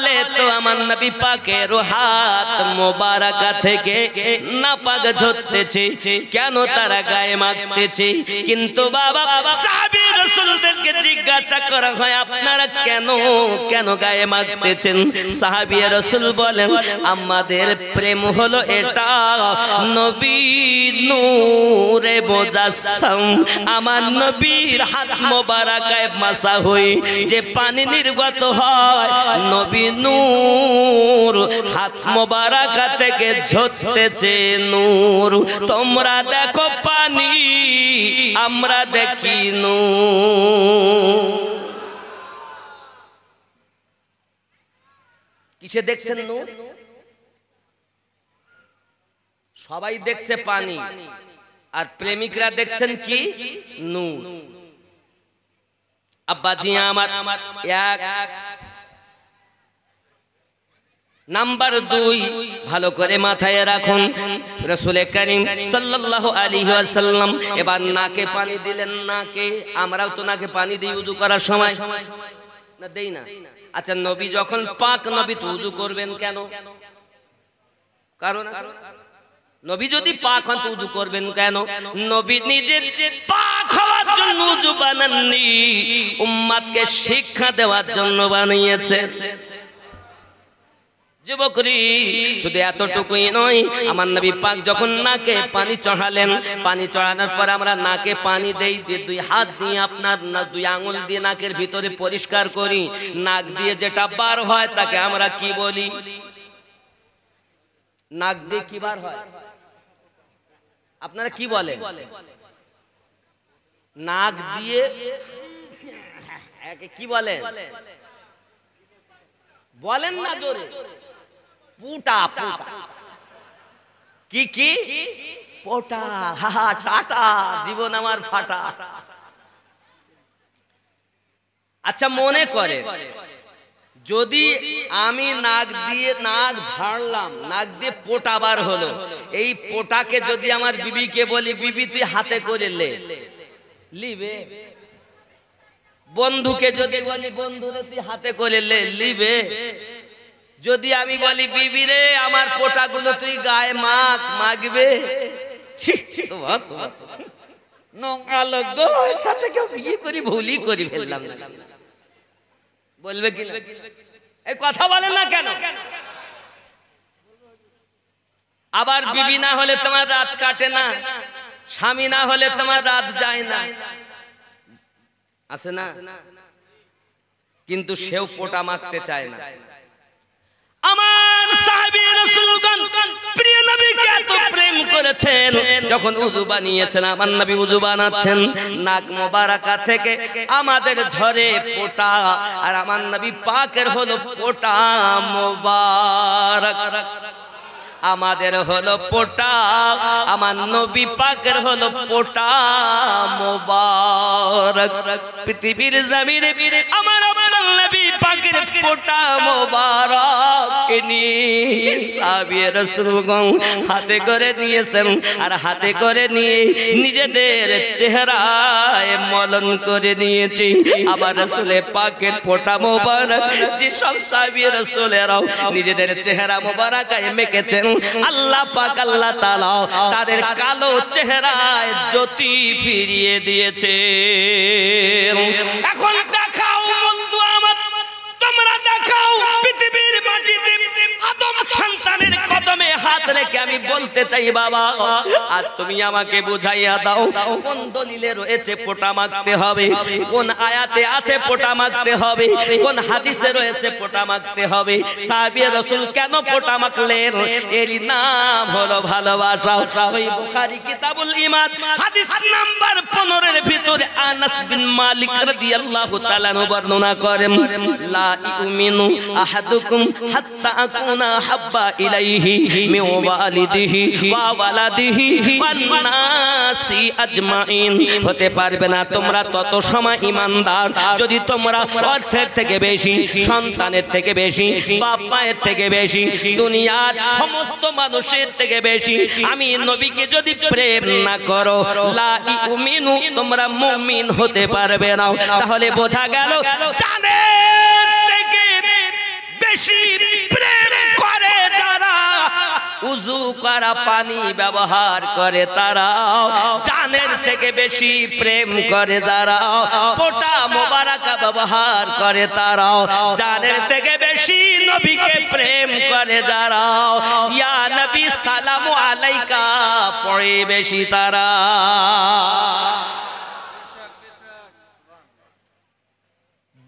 তাহলে তো আমার নবী পাকের হাত মোবারকা থেকে নাপাক ঝরতেছে, কেন তারা গায়ে মাখতেছে? কিন্তু বাবা সাহাবী রাসূলদেরকে জিজ্ঞাসা করা হয় আপনারা কেন কেন গায়ে মাখতেছেন? সাহাবী রাসূল বলেন আমাদের প্রেম হলো এটা, নবী নূরে মুজাসসাম, আমার নবীর হাত মোবারকায় মাসা হই যে পানি নির্গত হয়, নবী নূর হাত মোবারকা থেকে ঝরতেছে নূর। তোমরা দেখো পানি, আমরা দেখি নূর। কিসে দেখছেন নূর? সবাই দেখছে পানি, আর প্রেমিকরা দেখছেন কি? নূর। আব্বাজি আমার এক নাম্বার 2 ভালো করে মাথায় রাখুন, রাসূল করিম সাল্লাল্লাহু আলাইহি ওয়াসাল্লাম এবার নাকে পানি দিলেন। নাকে আমরাও তো নাকে পানি দিই ওযু করার সময়, না দেই না? আচ্ছা নবী যখন পাক, নবী তো ওযু করবেন কেন? কারণ নবী যদি পাক হন তো ওযু করবেন কেন? নবী নিজের পাক হওয়ার জন্য ওযু বানাননি, উম্মতকে শিক্ষা দেওয়ার জন্য বানিয়েছেন। যুবকরি শুধু এতটুকুই নয়, আমার নবী পাক যখন নাকে পানি চড়ালেন, পানি চড়ানোর পর আমরা নাকে পানি দেই, দুই হাত দিয়ে আপনার 2 আঙ্গুল দিয়ে নাকের ভিতরে পরিষ্কার করি। নাক দিয়ে যেটা বার হয় তাকে আমরা কি বলি? নাক দিয়ে কি বার হয় আপনারা কি বলেন? নাক দিয়ে কি বলেন? বলেন না জোরে। পুটা। কি কি? পোটা। টাটা, জীবন আমার ফাটা। আচ্ছা মনে করে যদি আমি নাক দিয়ে নাক ঝাড়লাম, নাক দিয়ে পোটা বার হলো, এই পোটাকে যদি আমার বিবিকে বলি বিবি তুই হাতে করে লিবে? বন্ধুকে যদি বলি বন্ধুরে তুই হাতে করে লিবে? যদি আমি বলি বিবি রে আমার পোটাগুলো তুই গায়ে মাখবে? সাথে কেউ বিয়ে করি ভুলই করি ফেললাম, বলবে কি? এই কথা বলে না কেন? আবার বিবি না হলে তোমার রাত কাটে না, স্বামী না হলে তোমার রাত যায় না, আছে না? কিন্তু সেও পোটা মাখতে চায় না। আমার সাহাবী রাসূলগণ প্রিয় নবীকে এত প্রেম করেছেন, যখন ওযু বানিয়েছেন, আমার নবী ওযু বানাচ্ছেন, নাক মোবারকা থেকে আমাদের ঝরে পোটা, আর আমার নবী পাকের হলো পোটা মোবারক। আমাদের হলো পোটা, আমার নবী পাকের হলো পোটা মোবারক। পৃথিবীর জমিনে আমার নবী পাকের পোটা মোবারক নিয়ে সাহাবী রাসূলগণ হাতে করে নিয়েছেন, আর হাতে করে নিয়ে নিজেদের চেহারায় মলন করে নিয়েছে। আবার রাসূলে পাকের পোটা মোবারক যে সব সাহাবী রাসূলেরাও নিজেদের চেহারা মোবারকায় মেখেছেন, আল্লাহ পাক আল্লাহ তাআলা তাদের কালো চেহারায় জ্যোতি ফিরিয়ে দিয়েছে। এখন দেখাও বন্ধু আমার, তোমরা দেখাও পৃথিবীর মাটিতে আদম সন্তানের কদমে হাত রেখে আমি বলতে চাই বাবা, আর তুমি আমাকে বুঝাইয়া দাও কোন দলিলে রয়েছে পোটা মাখতে হবে, কোন আয়াতে আছে পোটা মাখতে হবে, কোন হাদিসে রয়েছে পোটা মাখতে হবে। সাহাবী রাসূল কেন পোটা মাখলেন? এর নাম হলো ভালোবাসা। সহিহ বুখারী কিতাবুল ঈমান হাদিস নাম্বার 15 এর ভিতরে আনাস বিন মালিক রাদিয়াল্লাহু তাআলা বর্ণনা করেন, লা ইউমিনু আহাদুকুম হাত্তা আকুনা হাব্বা ইলাইহি মিন ওয়ালিদিহি ওয়া ওয়ালাদিহি ওয়ান নাসি আজমাইন। হতে পারবে না তোমরা তত সময় ঈমানদার যদি তোমরা অর্থের থেকে বেশি, সন্তানের থেকে বেশি, বাপ মায়ের থেকে বেশি, দুনিয়ার সমস্ত মানুষের থেকে বেশি আমি নবীকে যদি প্রেম না করো, লা ইউমিনু তোমরা মুমিন হতে পারবে না। তাহলে বোঝা গেল জানের থেকে বেশি পানি ব্যবহার করে তারা, জানের থেকে বেশি প্রেম করে যারা পোটা মোবারক ব্যবহার করে তারা, জানের থেকে বেশি নবীকে প্রেম করে যারা ইয়া নবী সালামু আলাইকা পড়ে বেশি তারা।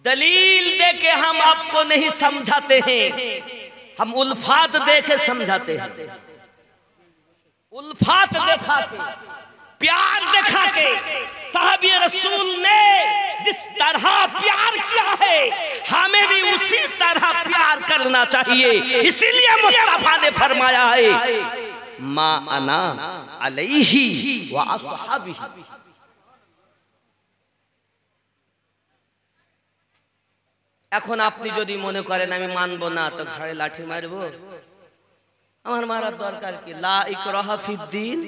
दलील देके हम आपको नहीं समझाते हैं, हम उल्फात देके समझाते हैं। उल्फात दिखा के, प्यार दिखा के साहबी रसूल ने जिस तरह प्यार किया है हमें भी उसी तरह प्यार करना चाहिए। इसीलिए मुस्तफा ने फरमाया है मा अना अलैहि व अस्हाबी। এখন আপনি যদি মনে করেন আমি মানবো না তো ঘাড়ে লাঠি মারবো, আমার মারার দরকার কি? লা ইকরাহা ফিদ্দিন,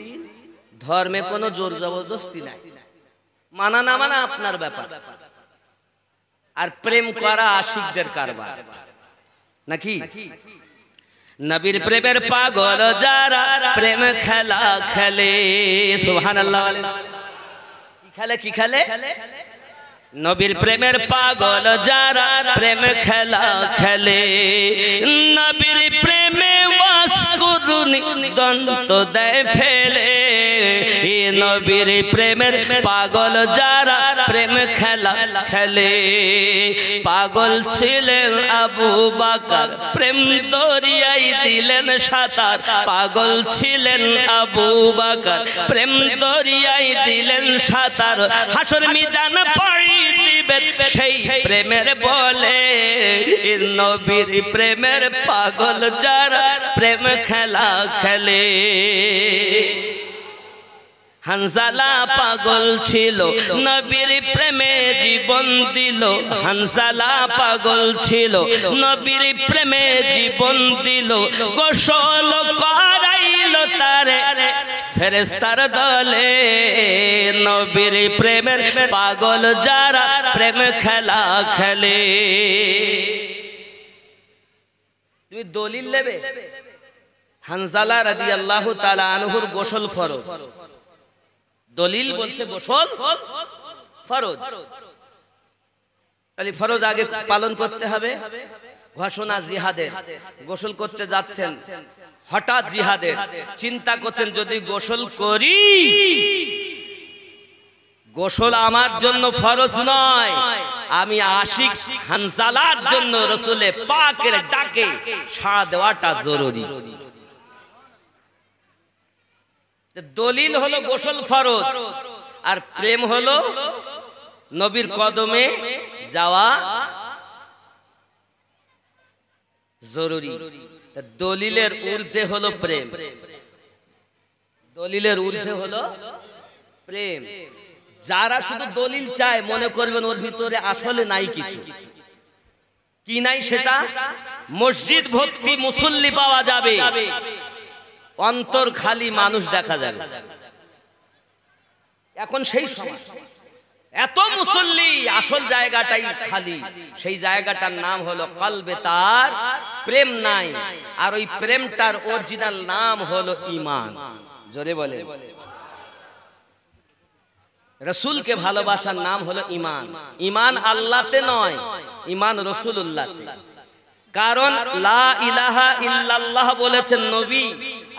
ধর্মে কোনো জোর জবরদস্তি নাই, মানা না মানা আপনার ব্যাপার। আর প্রেম করা আশিকদের কারবার নাকি? নবীর প্রেমের পাগল যারা প্রেম খেলা খেলে, সুবহানাল্লাহ। কি খেলে? কি খেলে? নবীর প্রেমের পাগল যারা প্রেম খেলা খেলে, নবীর প্রেমে ওয়াসকুরুনি দন্ত দেয় ফেলে। নবীর প্রেমের পাগল যারা প্রেম খেলা খেলে, পাগল ছিলেন আবু বকর প্রেম দরিয়ায় দিলেন সাঁতার, পাগল ছিলেন আবু বকর প্রেম দরিয়ায় দিলেন সাঁতার। হাসর মিজান পড়ি দিবেন সেই প্রেমের বলে, নবীর প্রেমের পাগল যারা প্রেম খেলা খেলে। হানজালা পাগল ছিল নবীর প্রেমে জীবন দিল, হানজালা পাগল ছিল নবীর প্রেমে জীবন দিল। গোসল করাইল তারে ফেরেশতার দলে, নবীর প্রেমের পাগল যারা প্রেম খেলা খেলে। তুমি দলিল নেবে হানজালা রাদিয়াল্লাহু তাআলা আনহুর গোসল ফরজ, দলিল বলছে গোসল ফরজ, তাহলে ফরজ আগে পালন করতে হবে। ঘোষণা জিহাদের, গোসল করতে যাচ্ছেন, হঠাৎ জিহাদের চিন্তা করছেন যদি গোসল করি, গোসল আমার জন্য ফরজ নয়, আমি আশিক হানজালার জন্য রাসূলে পাকের ডাকে সাড়া দেওয়াটা জরুরি। দলিল হলো গোসল ফরজ, আর প্রেম হলো নবীর কদমে যাওয়া জরুরি। দলিলের ঊর্ধ্বে হলো প্রেম, দলিলের ঊর্ধ্বে হলো প্রেম। যারা শুধু দলিল চায় মনে করবেন ওর ভিতরে আসলে নাই কিছু। কি নাই সেটা? মসজিদ ভর্তি মুসল্লি পাওয়া যাবে, অন্তর খালি মানুষ দেখা যাবে। এখন সেই সময় এত মুসল্লি, আসল জায়গাটাই খালি। সেই জায়গাটার নাম হলো কলবে, তার প্রেম নাই। আর ওই প্রেমটার অরিজিনাল নাম হলো ঈমান। জোরে বলে, রাসূলকে ভালোবাসার নাম হলো ঈমান। ঈমান আল্লাহতে নয়, ঈমান রাসূলুল্লাহতে। কারণ লা ইলাহা ইল্লাল্লাহ বলেছেন নবী,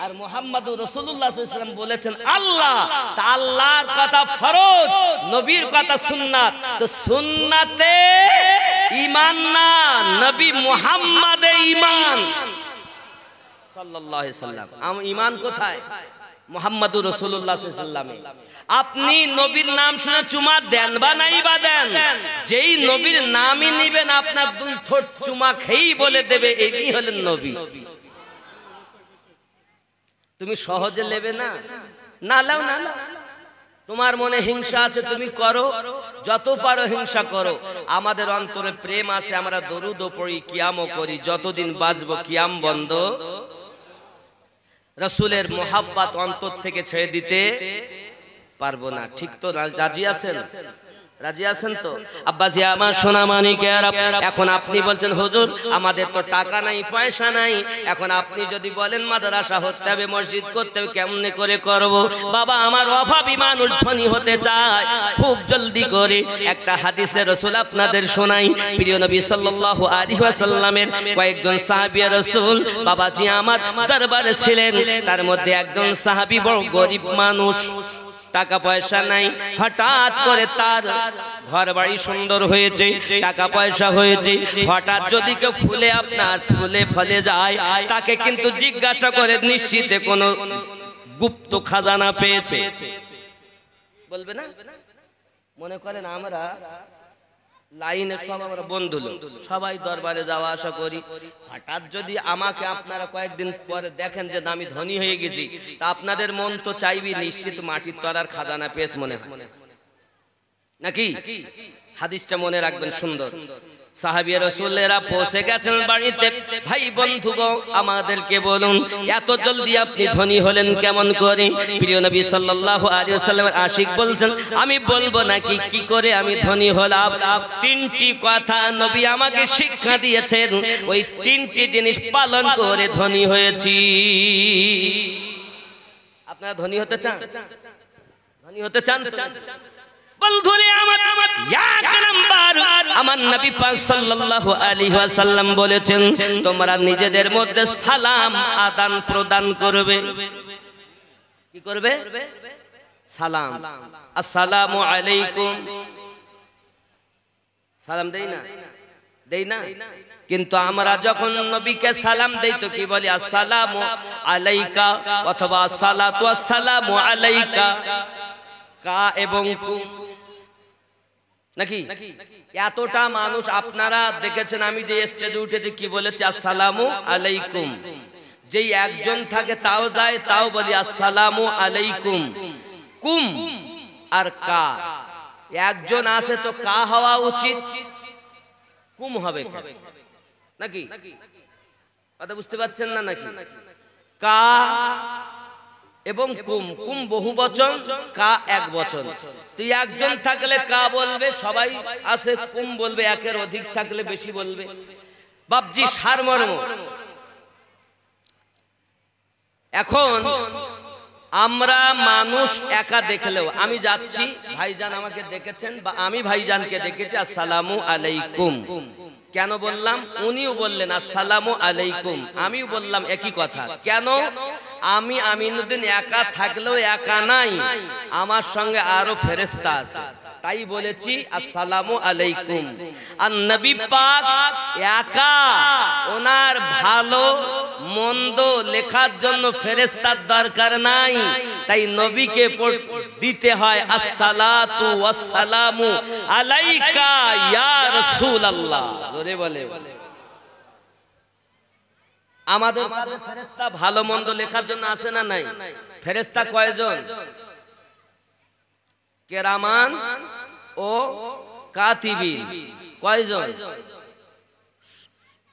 আর মুহাম্মাদুর রাসূলুল্লাহ সাল্লাল্লাহু আলাইহি ওয়াসাল্লাম বলেছেন আল্লাহ। তা আল্লাহর কথা ফরজ, নবীর কথা সুন্নাত। তো সুন্নাতে ঈমান না, নবী মুহাম্মাদে ঈমান সাল্লাল্লাহু আলাইহি ওয়াসাল্লাম। ঈমান কোথায়? মুহাম্মাদুর রাসূলুল্লাহ সাল্লাল্লাহু আলাইহি ওয়াসাল্লামে। আপনি নবীর নাম শুনে চুমা দেন বা নাই বা দেন, যেই নবীর নামই নিবেন আপনার দুই ঠোঁট চুমা খেয়েই বলে দেবে এই হলেন নবী। তুমি সহজে নেবে না, না লাও না লাও। তোমার মনে হিংসা আছে তুমি করো, যত পারো হিংসা করো। আমাদের অন্তরে প্রেম আছে, আমরা দরুদও পড়ি, কিয়ামও করি। যতদিন বাঁচবো কিয়াম বন্ধ। রাসূলের মোহাব্বত অন্তর থেকে ছেড়ে দিতে পারবো না। ঠিক তো? রাজি আছেন? রাজি আছেন তো? আব্বাজি আমার সোনা মানিকেরা, এখন আপনি বলছেন হুজুর আমাদের তো টাকা নাই পয়সা নাই, এখন আপনি যদি বলেন মাদ্রাসা হতে হবে মসজিদ করতে হবে, কেমনে করে করব? বাবা আমার অভাবী মানুষ ধনী হতে চায়, খুব জলদি করে একটা হাদিসে রাসূল আপনাদের শোনাই। প্রিয় নবী সাল্লাল্লাহু আলাইহি ওয়াসাল্লামের কয়েকজন সাহাবী রাসূল বাবাজি আমার দরবারে ছিলেন, তার মধ্যে একজন সাহাবী বড় গরিব মানুষ, টাকা পয়সা নাই, হঠাৎ করে তার ঘর বাড়ি সুন্দর হয়েছে, টাকা পয়সা হয়েছে, হঠাৎ যদি কেউ ফুলে আপনার ফুলে ফলে যায়, তাকে কিন্তু জিজ্ঞাসা করে নিশ্চিত কোনো গুপ্ত খাজানা পেয়েছে, বলবে না? মনে করেন আমরা লাইনে সব আমরা বন্ধু লোক, সবাই দরবারে যাওয়া আসা করি, হঠাৎ যদি আমাকে আপনারা কয়েকদিন পরে দেখেন যে আমি ধনী হয়ে গেছি, তা আপনাদের মন তো চাইবি নিশ্চিত মাটির তলার খাজানা পেয়েছে মনে হয় নাকি? হাদিসটা মনে রাখবেন সুন্দর। সাহাবী রাসূলেরা পৌঁছে গেছেন বাড়িতে। ভাই বন্ধুগণ আমাদেরকে বলুন এত জলদি আপনি ধনী হলেন কেমন করে? প্রিয় নবী সাল্লাল্লাহু আলাইহি ওয়াসাল্লামের আশিক বলছেন আমি বলবো নাকি কি করে আমি ধনী হলাম? তিনটি কথা নবী আমাকে শিক্ষা দিয়েছেন, ওই তিনটি জিনিস পালন করে ধনী হয়েছি। আপনারা ধনী হতে চান? ধনী হতে চান? বন্ধুরে আমার এক নাম্বার আমার নবী পাক সাল্লাল্লাহু আলাইহি ওয়াসাল্লাম বলেছেন তোমরা নিজেদের মধ্যে সালাম আদান প্রদান করবে। কি করবে? সালাম। আসসালামু আলাইকুম সালাম দেই না? দেই না? কিন্তু আমরা যখন নবীকে সালাম দেই তো কি বলি? আসসালামু আলাইকা অথবা সালাতু আসসালামু আলাইকা, কা এবং কুম নাকি? এতটা মানুষ আপনারা দেখেছেন আমি যে স্টেজে উঠেছি কি বলেছি? আসসালামু আলাইকুম। যেই একজন থাকে তাও যায় তাও বলি আসসালামু আলাইকুম। কুম আর কা, একজন আছে তো কা হওয়া উচিত, কুম হবে নাকি? কথা বুঝতে পারছেন না নাকি? কা এবং কুম, কুম বহু বচন, কা এক বচন। তুই একজন থাকলে কা বলবে সবাই আছে, কুম বলবে একের অধিক থাকলে বেশি বলবে। বাপজি সারমর্ম। এখন আমরা মানুষ একা দেখলেও, আমি যাচ্ছি ভাইজান আমাকে দেখেছেন বা আমি ভাইজানকে দেখেছি আসসালামু আলাইকুম, কেন বললাম? উনিও বললেন আসসালামু আলাইকুম, আমিও বললাম একই কথা। কেন? আমি আমিনুদ্দিন একা থাকলেও একা নাই, আমার সঙ্গে আরো ফেরেশতা আছে, তাই বলেছি আসসালামু আলাইকুম। আর নবী পাক একা, ওনার ভালো মন্দ লেখার জন্য ফেরেশতার দরকার নাই, তাই নবীকে দিতে হয় আসসালাতু ওয়াসসালামু আলাইকা ইয়া রাসূলুল্লাহ। জোরে বলে। আমাদের ফেরেশতা ভালো মন্দ লেখার জন্য আছে না নাই? ফেরেশতা কয়জন? কেরামান ও কাতিবিন। কয়জন?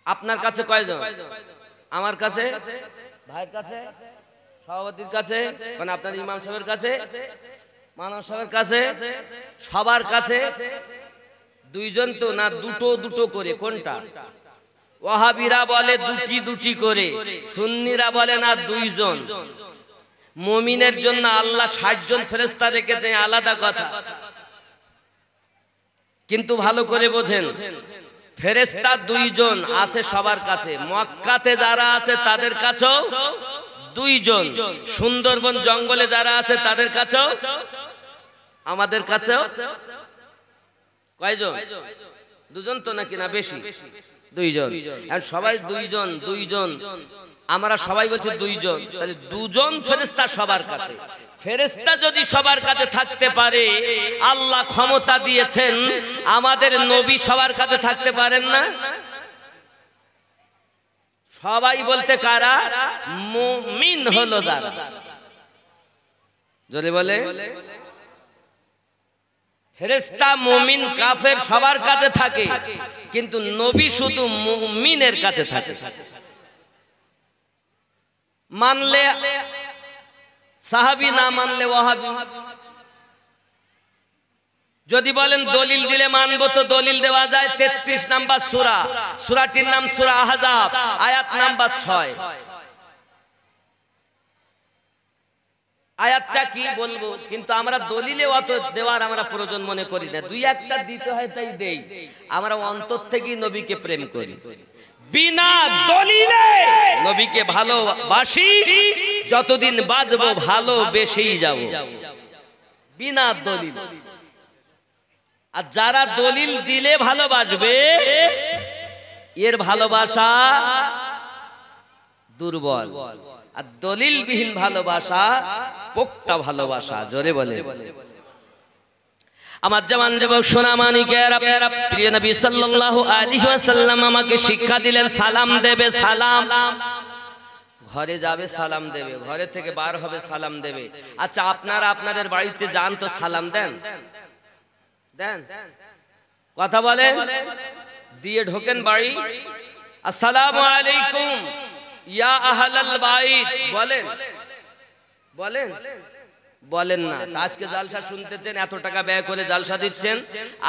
আপনার কাছে কয়জন? আমার কাছে, ভাইয়ের কাছে, সভাপতির কাছে, মানে আপনার ইমাম সাহেবের কাছে, মানব সাহেবের কাছে, সবার কাছে দুইজন তো না? দুটো দুটো করে। কোনটা? ওয়াহাবিরা বলে দুটি দুটি করে, সুন্নিরা বলে না দুইজন। মুমিনের জন্য আল্লাহ 60 জন ফেরেশতা রেখেছে, আলাদা কথা, কিন্তু ভালো করে বোঝেন ফেরেশতা দুইজন আছে সবার কাছে। মক্কাতে যারা আছে তাদের কাছেও দুইজন, সুন্দরবন জঙ্গলে যারা আছে তাদের কাছেও, আমাদের কাছেও কয়জন? দুজন তো নাকি না বেশি? দুইজন। আর সবাই দুইজন দুইজন, আমরা সবাই বলছি দুইজন, তাহলে দুজন ফেরেশতা সবার কাছে। ফেরেশতা যদি সবার কাছে থাকতে পারে, আল্লাহ ক্ষমতা দিয়েছেন, আমাদের নবী সবার কাছে থাকতে পারেন না? সবাই বলতে কারা? মুমিন হলো যারা। জোরে বলে। ফেরেশতা মুমিন কাফের সবার কাছে থাকে, কিন্তু নবী শুধু মুমিনের কাছে থাকে। মানলে সাহাবী, না মানলে ওয়াহাবী। যদি বলেন দলিল দিলে মানবো, তো দলিল দেওয়া যায় 33 নাম্বার সূরা, সূরাটির নাম সূরা আহজাব, আয়াত নাম্বার 6। আয়াতটা কি বলবো, কিন্তু আমরা দলিলে অত দেওয়ার আমরা প্রয়োজন মনে করি না। দুই একটা দিতে হয় তাই দেই। আমরা অন্তর থেকেই নবীকে প্রেম করি। বিনা দলিলে নবীকে ভালোবাসি, যতদিন বাঁচবো ভালোবেসেই যাব, বিনা দলিল। আর যারা দলিল দিলে ভালোবাসবে, এর ভালোবাসা দুর্বল। আর দলিলবিহীন ভালোবাসা পোক্তা ভালোবাসা। জোরে বলে। আমার জওয়ান যুবক সোনা মানিকেরা, প্রিয় নবী সাল্লাল্লাহু আলাইহি ওয়াসাল্লাম আমাকে শিক্ষা দিলেন, সালাম দেবে। সালাম, ঘরে যাবে সালাম দেবে, ঘরে থেকে বার হবে সালাম দেবে। আচ্ছা, আপনারা আপনাদের বাড়িতে যান তো সালাম দেন? দেন? কথা বলে দিয়ে ঢোকেন বাড়ি, আসসালামু আলাইকুম ইয়া আহলাল বাইত বলেন? বলেন? বলেন না। আজকে জালসা শুনতেছেন, এত টাকা ব্যয় করে জালসা দিচ্ছেন,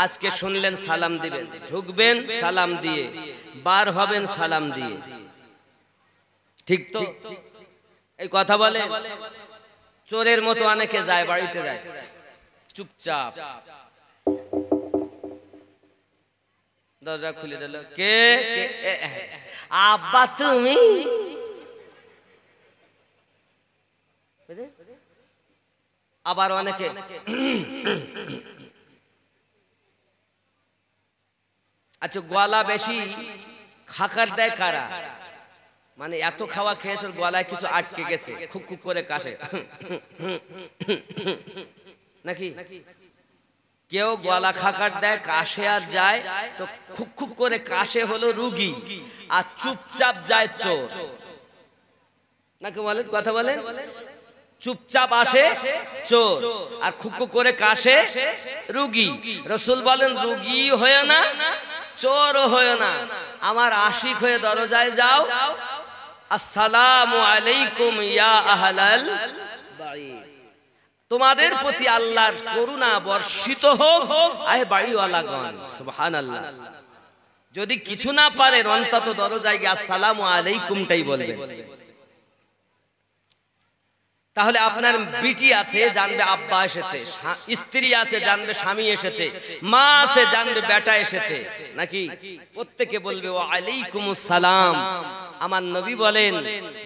আজকে শুনলেন সালাম দিবেন, ঢুকবেন সালাম দিয়ে, বার হবেন সালাম দিয়ে, ঠিক তো? এই কথা বলে। চোরের মতো অনেকে যায়, বাড়িতে যায় চুপচাপ, দরজা খুলে দিল, কে? আব্বা তুমি? আবার অনেকে আচ্ছা, গলা বেশি খাকার দেয় কারা? মানে এত খাওয়া খেয়েছে, গলায় কিছু আটকে গেছে, খুব খুব করে কাশে নাকি? কেউ গলা খাকার দেয়, কাশে আর যায় তো খুব খুব করে কাশে হলো রুগী, আর চুপচাপ যায় চোর নাকি? বলে কথা বলে, চুপচাপ আসে চোর, আর খুব খুব করে কাশে রুগী। রাসূল বলেন, রুগী হয় না, চোর হয় না, আমার আশিক হয়ে দরজায় যাও, আসসালামু আলাইকুম ইয়া আহলাল বাইত, তোমাদের প্রতি আল্লাহর করুণা বর্ষিত হোক, আয় বাড়িওয়ালাগণ, সুবহানাল্লাহ। যদি কিছু না পারেন, অন্তত দরজায় গিয়ে আসসালামু আলাইকুমটাই বলবেন। তাহলে আপনার বিটি আছে, জানবে আব্বা এসেছে, স্ত্রী আছে, জানবে স্বামী এসেছে, মা আছে, জানবে বেটা এসেছে, নাকি? প্রত্যেকে বলবে ওয়া আলাইকুমুস সালাম। আমার নবী বলেন,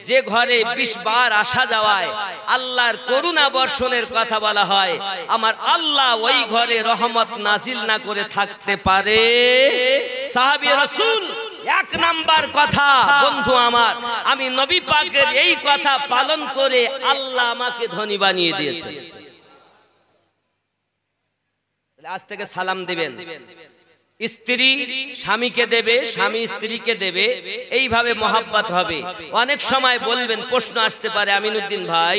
যে ঘরে 20 বার আসা যাওয়ায় আল্লাহর করুণা বর্ষণের কথা বলা হয়, আমার আল্লাহ ওই ঘরে রহমত নাজিল না করে থাকতে পারে? সাহাবী রাসূল এক নাম্বার কথা, বন্ধু আমার, আমি নবী পাকের এই কথা পালন করে আল্লাহ আমাকে ধনী বানিয়ে দিয়েছে। আজ থেকে সালাম দিবেন, স্ত্রী স্বামীকে দেবে, স্বামী স্ত্রীকে দেবে, এইভাবে মহব্বত হবে। অনেক সময় বলবেন, প্রশ্ন আসতে পারে, আমিনুদ্দিন ভাই,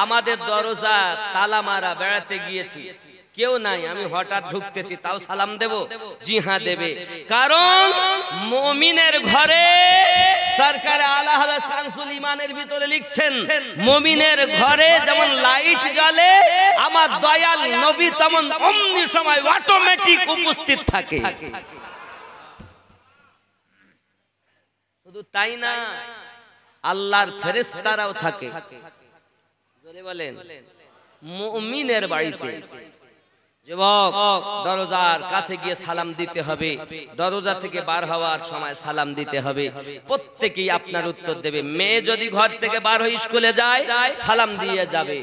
আমাদের দরজা তালা মারা, বেড়াতে গিয়েছি, কেউ নাই, আমি হঠাৎ ঢুকতেছি, তাও সালাম দেব? জি হ্যাঁ দেবে, কারণ মুমিনের ঘরে সরকার আলা হযরত কানসুল ঈমানের ভিতরে লিখছেন, মুমিনের ঘরে যেমন লাইট জ্বলে, আমার দয়াল নবী তেমন অমনি সময় অটোমেটিক উপস্থিত থাকে। শুধু তাই না, আল্লাহর ফেরেশতারাও থাকে। জোরে বলেন, মুমিনের বাড়িতে। যুবক, দরজার কাছে গিয়ে সালাম দিতে হবে, দরজা থেকে বার হওয়ার সময় সালাম দিতে হবে। প্রত্যেকেই আপনার উত্তর দেবে। মেয়ে যদি ঘর থেকে বার হয়ে স্কুলে যায়, সালাম দিয়ে যাবে।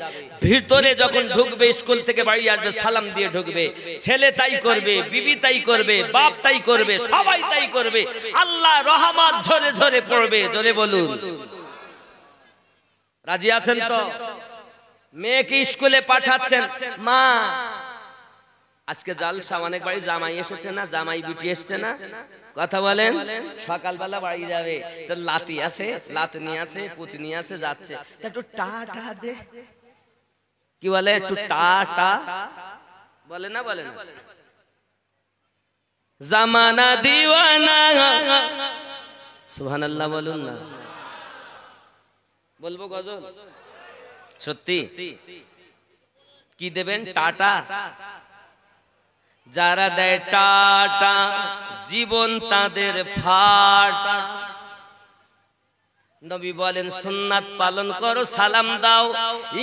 ভিতরে যখন ঢুকবে, স্কুল থেকে বাড়ি আসবে, সালাম দিয়ে ঢুকবে। ছেলে তাই করবে, বিবি তাই করবে, বাপ তাই করবে, সবাই তাই করবে। আল্লাহ রহমত ঝরে ঝরে পড়বে। জোরে বলুন, রাজি আছেন তো? মেয়েকে স্কুলে পাঠাচ্ছেন, মা আজকে জালসা, অনেক বাড়ি জামাই এসেছে না, জামাই বিটি এসেছে না, কথা বলেন, সকালবেলা বাড়ি যাবে, তো লাতি আছে, লাত নিয়ে আছে, পুতনি আছে, যাচ্ছে, একটু টাটা দে, কি বলে, একটু টাটা বলে না? বলে না? জামানা দিওয়ানা, সুবহানাল্লাহ বলুন না। বলবো গজল? সত্যি? কি দেবেন? টাটা? যারা দেয় টাটা জীবন তাদের ফাটা। নবী বলেন সুন্নাত পালন করো, সালাম দাও।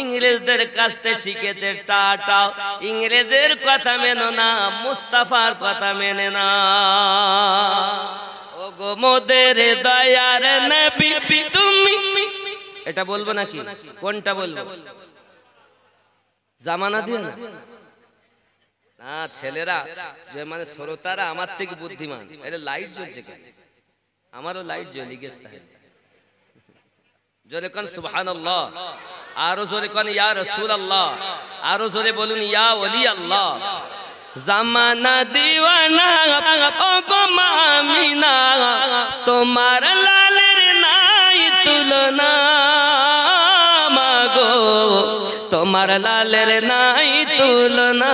ইংরেজদের কাছ থেকে শিখেছে টাটা, ইংরেজের কথা মেনো না, মুস্তাফার কথা মেনে না। ও গো মোদের দয়ার নবী তুমি, এটা বলবো নাকি? কোনটা বলবো? জামানা দিয়ে না না, ছেলেরা যে মানে শ্রোতারা আমার থেকে বুদ্ধিমান। এটা লাইট জ্বলছে কেন? আমারও লাইট জ্বলে গেছে। জোরে কোন সুবহানাল্লাহ, আরো জোরে কোন ইয়া রাসূলুল্লাহ, আরো জোরে বলুন ইয়া ওলি আল্লাহ। জামানা দিওয়ানা ও গো মামিনা, তোমার লালের নাই তুলনা মাগো, তোমার লালের নাই তুলনা।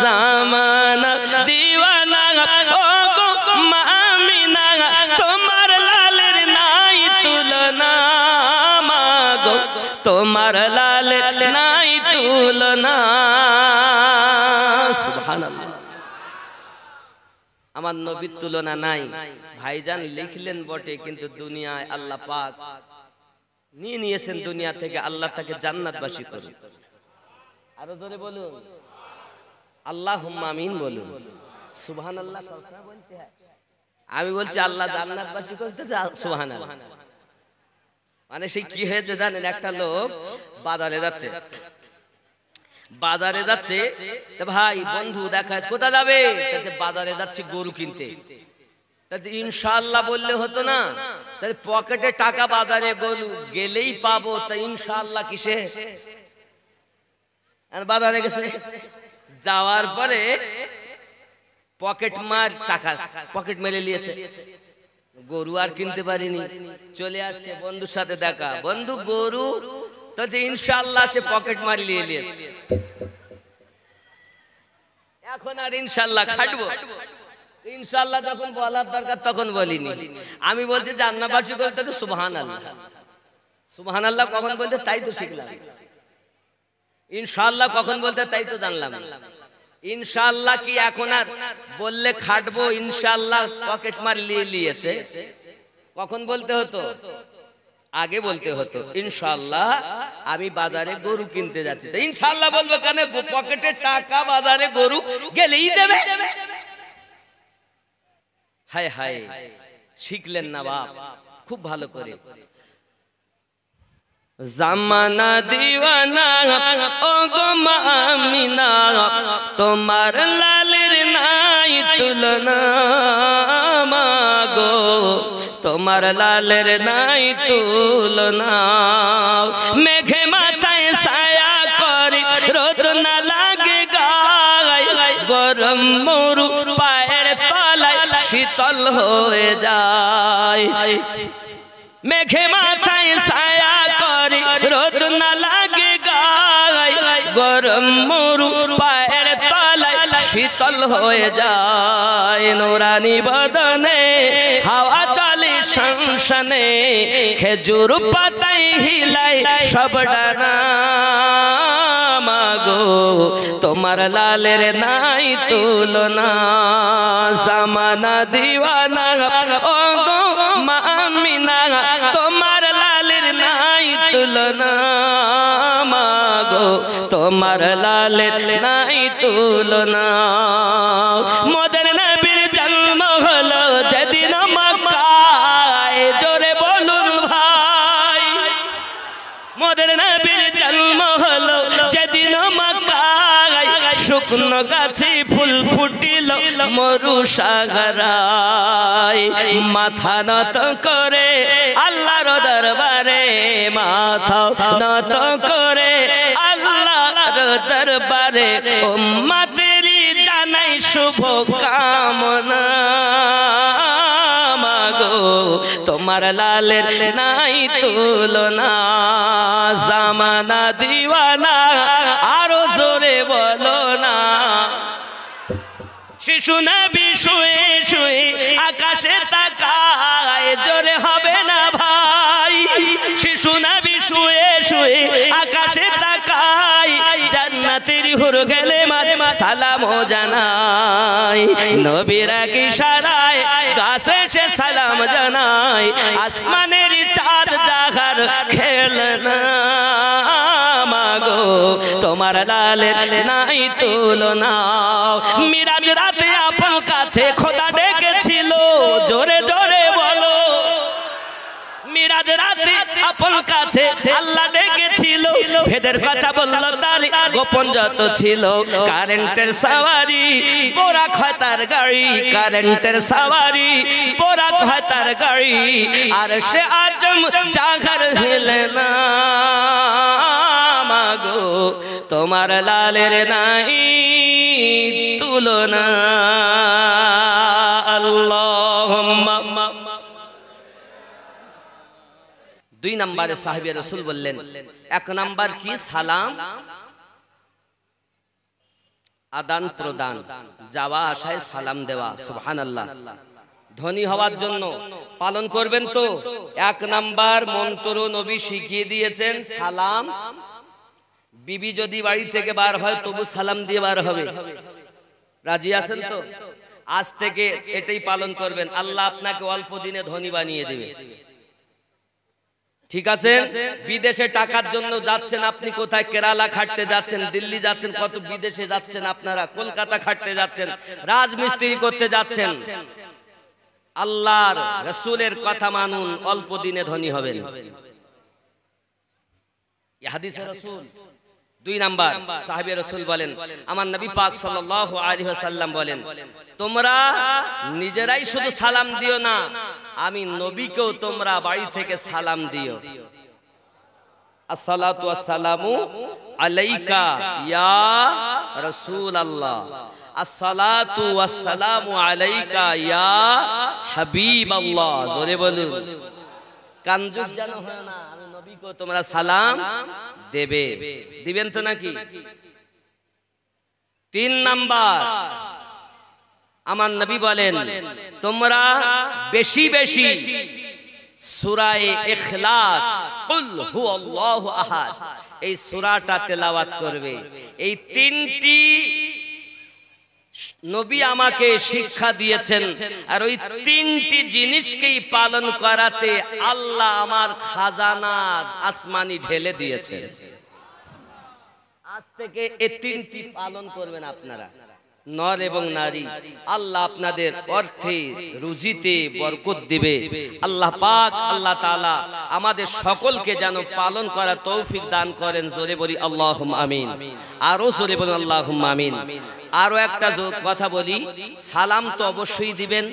জামানা দিওয়ানা ও গো মামিনা, তোমার লালের নাই তুলনা মাগো, তোমার লালের নাই তুলনা। সুবহানাল্লাহ। আমার নবীর তুলনা নাই। ভাইজান লিখলেন বটে, কিন্তু দুনিয়ায় আল্লাহ পাক নিয়ে নিয়েছেন দুনিয়া থেকে। আল্লাহ তাকে জান্নাতবাসী করুন। আরো জোরে বলুন আল্লাহুম্মা আমিন বলুন। সুবহানাল্লাহ সবসময় বলতে হয়। আমি বলছি আল্লাহ জান্নাতবাসী করতেছে, সুবহানাল্লাহ। মানে সেই কি হয়েছে জানেন? একটা লোক বাজারে যাচ্ছে, বাজারে যাচ্ছে তো ভাই বন্ধু দেখা কোথায় যাবে? বাজারে যাচ্ছি গরু কিনতে। ইনশাআল্লাহ বললে হতো না? তাহলে পকেটে টাকা, বাজারে গরু গেলেই পাবো, তা ইনশাআল্লাহ কিসে? বাজারে গেছে, যাওয়ার পরে পকেট মার টাকা পকেট মেরে নিয়েছে, গরু আর কিনতে পারিনি। চলে আসছে বন্ধুর সাথে দেখা, বন্ধু গরু তো যে ইনশাআল্লাহ সে পকেট মারি নিয়ে এখন আর ইনশাআল্লাহ খাটবো। ইনশাআল্লাহ যখন বলার দরকার তখন বলিনি। আমি বলছি জান্নাতবাসী করতে তো সুবহানাল্লাহ। সুবহানাল্লাহ কখন বলতে তাই তো শিখলাম। ইনশাআল্লাহ কখন বলতে তাই তো জানলাম। ইনশাআল্লাহ কি এখন আর বললে খাটবো? ইনশাআল্লাহ পকেট মার নিয়েছে। কখন বলতে হতো? আগে বলতে হতো ইনশাআল্লাহ আমি বাজারে গরু কিনতে যাচ্ছি। ইনশাআল্লাহ বলবো কেন? পকেটে টাকা, বাজারে গরু গেলেই দেবে। হায় হায়, শিখলেন না বাপ খুব ভালো করে। জামানা দিওয়ানা ও গো মামিনা, তোমার লালের নাই তুলনা মাগো, তোমার লালের নাই তুলনা। মেঘে মাথায় ছায়া করি, রোদ না লাগে গায়, গরম মরু পায়ের তলায় শীতল হয়ে যায়। মেঘে মাথায় ছায়া করি, রোদ না লাগে গায়, গরম মরু পায়ের তলায় শীতল হয়ে যায়। নুরানি বদনে হাওয়া চলে শনশনে, খেজুর পাতায় হিলায় সব ডানা মাগো, তোমার লালের নাই তুলনা। জামানা দিওয়ানা ও গো মামিনা, তোমার লালের নাই তুলনা মাগো, তোমার লালের নাই তুলনা। মদের নবীর জন্ম হলো যেদিন মক্কায়, জোরে বলুন ভাই। মদের নবীর জন্ম হলো যেদিন মক্কায়, শুকনো গাছে ফুল ফুটিল মরু সাগরায়। মাথা নত করে আল্লাহর দরবারে, মাথা নত করে আল্লাহর দরবারে, উম্মতেরই জানাই শুভ কামনা মাগো, তোমার লালের নাই তুলনা। জামানা দিওয়ানা, আরো জোরে বলো না। শিশু নবী শুয়ে শুয়ে আকাশে তাকায়, জোরে হবে না ভাই। শিশু নবী শুয়ে শুয়ে আকাশে তাকায়, জান্নাত জান্নাতের হুর গেলে সালাম জানাই, নবীর এক ইশারায় গাছে সে সালাম জানাই, আসমানের চাঁদ জাগার খেলনা মাগো তোমার লালের নাই তুলনা। মিরাজ রাতে আপন কাছে খোদা ডেকেছিল, জোরে জোরে বলো। মিরাজ রাতে আপন কাছে আল্লাহ ডেকেছিল, ভেদের কথা বলল তার গোপন যত ছিল। কারেন্টের সাওয়ারি বোরাক হয় তার গাড়ি, কারেন্টের সাওয়ারি বোরাক হয় তার গাড়ি, আর সে আজম জাগার হেলে না মাগো তোমার লালের নাই তুলনা। আল্লাহুম্মা। দুই নম্বরে সাহাবী রাসূল বললেন, এক নাম্বার কি সালাম আদান প্রদান, যাওয়া আসায় সালাম দেওয়া। সুবহানাল্লাহ। ধনী হওয়ার জন্য পালন করবেন তো এক নাম্বার মন্ত্র নবী শিখিয়ে দিয়েছেন সালাম। বিবি যদি বাড়ি থেকে বার হয় তবু সালাম দিয়ে বার হবে। রাজি আছেন তো? আজ থেকে এটাই পালন করবেন, আল্লাহ আপনাকে অল্প দিনে ধনী বানিয়ে দেবে। ঠিক আছে? বিদেশে টাকার জন্য যাচ্ছেন আপনি, কোথায় কেরালা খাটতে যাচ্ছেন, দিল্লি যাচ্ছেন, কত বিদেশে যাচ্ছেন আপনারা, কলকাতা খাটতে যাচ্ছেন, রাজমিস্ত্রি করতে যাচ্ছেন। আল্লাহর রাসূলের কথা মানুন, অল্প দিনে ধনী হবেন। এই হাদিসে রাসূল। দুই নাম্বার সাহাবী রাসূল বলেন, আমার নবী পাক সাল্লাল্লাহু আলাইহি ওয়াসাল্লাম বলেন, তোমরা নিজেরাই শুধু সালাম দিও না, আমি নবীকেও তোমরা বাড়ি থেকে সালাম দিও। আসসালাতু ওয়াসসালামু আলাইকা ইয়া রাসূলুল্লাহ, আসসালাতু ওয়াসসালামু আলাইকা ইয়া হাবিবাল্লাহ। জোরে বলুন। কানজুস যেন হয় না, আমি নবীকেও তোমরা সালাম দেবে। দিবেন তো নাকি? তিন নাম্বার আমার নবী বলেন, তোমরা বেশি বেশি সূরা ইখলাস, কুল হুয়াল্লাহু আহাদ, এই সূরাটা তেলাওয়াত করবে। এই তিনটি নবী আমাকে শিক্ষা দিয়েছেন, আর ওই তিনটি জিনিসকেই পালন করাতে আল্লাহ আমার খাজানা আসমানি ঢেলে দিয়েছেন। আজ থেকে এই তিনটি পালন করবেন আপনারা, নর এবং নারী। আল্লাহ আপনাদের অর্থে রুজিতে বরকত দিবে। আল্লাহ পাক আল্লাহ তাআলা আমাদের সকলকে যেন পালন করার তৌফিক দান করেন। জোরে বলি আল্লাহুম্মা আমিন। আরো জোরে বলুন আল্লাহুম্মা আমিন। আরো একটা কথা বলি, সালাম তো অবশ্যই দিবেন।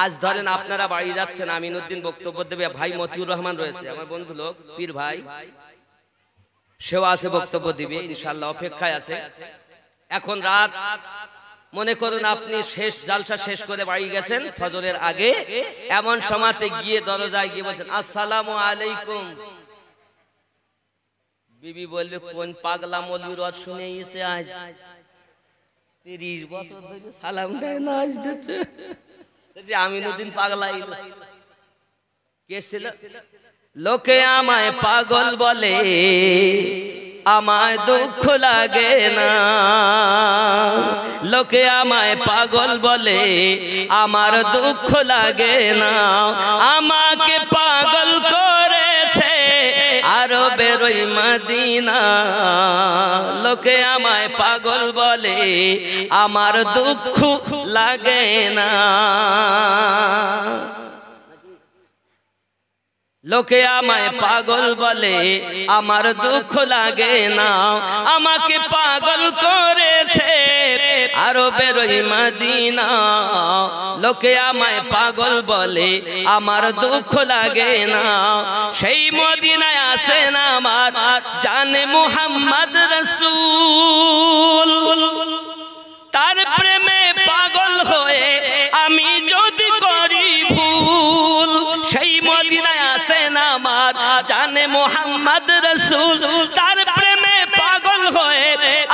আজ ধরেন আপনারা বাড়ি যাচ্ছেন, আমিনউদ্দিন বক্তব্য দেবে, ভাই মতিউর রহমান রয়েছে, আমার বন্ধু লোক পীর ভাই, সেও আছে, বক্তব্য দিবে ইনশাআল্লাহ, অপেক্ষায় আছে। এখন রাত, মনে করুন আপনি শেষ জালসা শেষ করে বাড়ি গেছেন ফজরের আগে, এমন সময়তে গিয়ে দরজায় গিয়ে বলছেন আসসালামু আলাইকুম। বিবি বলবে, কোন পাগলা মৌলবীর ওয়াজ শুনে এসে আজ 30 বছর ধরে সালাম দেয় না, আজ দিচ্ছে। আমিনউদ্দিন পাগলা কে ছিল? লোকে আমায় পাগল বলে, আমায় দুঃখ লাগে না। লোকে আমায় পাগল বলে, আমার দুঃখ লাগে না। আমাকে পাগল করেছে আরবের ওই মদিনা। লোকে আমায় পাগল বলে, আমার দুঃখ লাগে না। লোকে আমায় পাগল বলে, আমার দুঃখ লাগে না। আমাকে পাগল করেছে আরবের ওই মদিনা। লোকে আমায় পাগল বলে, আমার দুঃখ লাগে না। সেই মদিনায় আসেন আমার জানে মুহাম্মদ রাসূল। তার প্রেমে পাগল হয়ে আমি যদি করি ভুল, সেই মদিনায় আসেন আমার জানে মুহাম্মদ রাসূল। তার প্রেমে পাগল হয়ে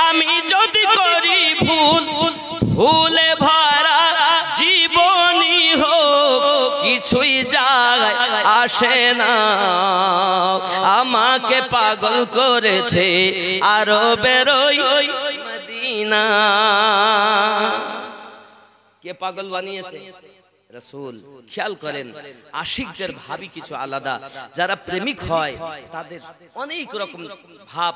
আমি যদি করি ভুল, ভুলে ভরা জীবনী হোক কিছুই যায় আসে না, আমাকে পাগল করেছে আরবের ওই মদিনা। কে পাগল বানিয়েছে? রাসূল। খেয়াল করেন, আশিকদের ভাবই কিছু আলাদা, যারা প্রেমিক হয় তাদের অনেক রকম ভাব।